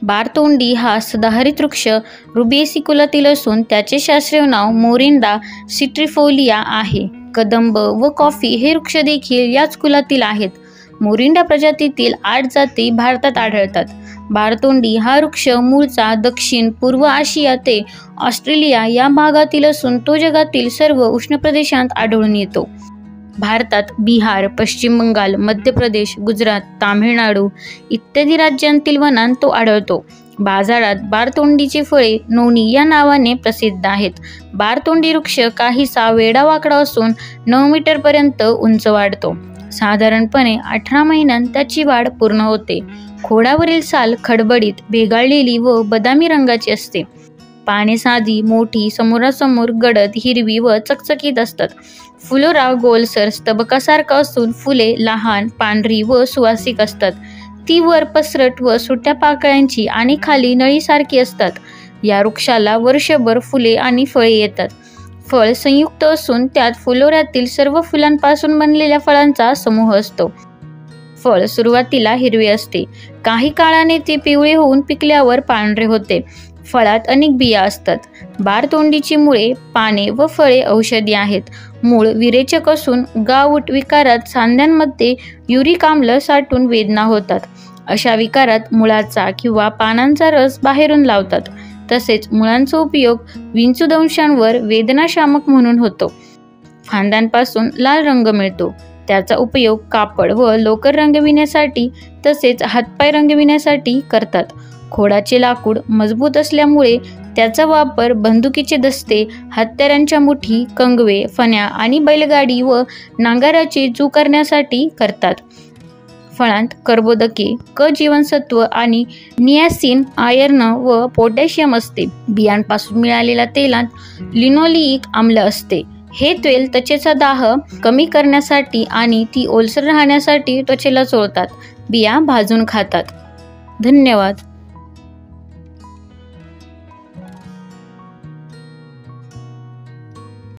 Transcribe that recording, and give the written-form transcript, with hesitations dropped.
बारतोंडी हा सदाहरित वृक्ष रुबिएसी कुलातील असून त्याचे शास्त्रीय नाव मोरिंडा सिट्रिफोलिया आहे. कदंब व कॉफी हे वृक्ष देखील याच कुलातील आहेत. मोरिंडा प्रजातीतील 8 जाती भारतात आढळतात. बारतोंडी हा वृक्ष मूळचा दक्षिण पूर्व आशिया ते ऑस्ट्रेलिया या भागातील असून तो जगातील सर्व उष्ण प्रदेशांत आढळून येतो. भारतात बिहार, पश्चिम बंगाल, मध्य प्रदेश, गुजरात, तामिळनाडू इत्यादी राज्यांतील वनांत तो आढळतो. बाजारात बारतोंडीची फळे नोनी या नावाने प्रसिद्ध आहेत. बारतोंडी वृक्ष काहीसा वेडावाकडा असून 9 मीटरपर्यंत उंच वाढतो. साधारणपणे 18 महिन्यांत त्याची वाढ पूर्ण होते. खोडावरील साल खडबडीत, भेगाळलेली व बदामी रंगाची असते. पाने साधी, मोठी, समोरासमोर गडद, हिरवी व चकचकीत असतात. फुलोरा गोलसर स्तबकासारखा असून फुले लहान, पांढरी व सुवासिक असतात. ती वर पसरट व सुट्या पाकळ्यांची आणि खाली नळीसारखी असतात. या वृक्षाला वर्षभर फुले आणि फळे येतात. फळ संयुक्त असून त्यात फुलोऱ्यातील सर्व फुलांपासून बनलेल्या फळांचा समूह असतो. फळ सुरुवातीला हिरवे असते. काही काळाने ते पिवळे होऊन पिकल्यावर पांढरे होते. फळात अनेक बिया असतात. बारतोंडीची मुळे, पाने व फळे औषधी आहेत. मूळ विरेचक असून गाऊट विकारात सांध्यांमध्ये युरिक आम्ल साठून वेदना होतात. अशा विकारात मुळाचा किंवा पानांचा रस बाहेरून लावतात. तसेच मुळांचा उपयोग विंचूदंशांवर वेदनाशामक म्हणून होतो. फांद्यांपासून लाल रंग मिळतो. त्याचा उपयोग कापड व लोकर रंगविण्यासाठी तसेच हातपाय रंगविण्यासाठी करतात. खोडाचे लाकूड मजबूत असल्यामुळे त्याचा वापर बंदुकीचे दस्ते, हत्यारांच्या मुठी, कंगवे, फण्या आणि बैलगाडी व नांगराचे जू करण्यासाठी करतात. फळांत कर्बोदके, क जीवनसत्व आणि नियासिन, आयर्न व पोटॅशियम असते. बियांपासून मिळालेल्या तेलात लिनोलिक आम्ल असते. हे तेल त्वचेचा दाह कमी करण्यासाठी आणि ती ओलसर राहण्यासाठी त्वचेला चोळतात. बिया भाजून खातात. धन्यवाद.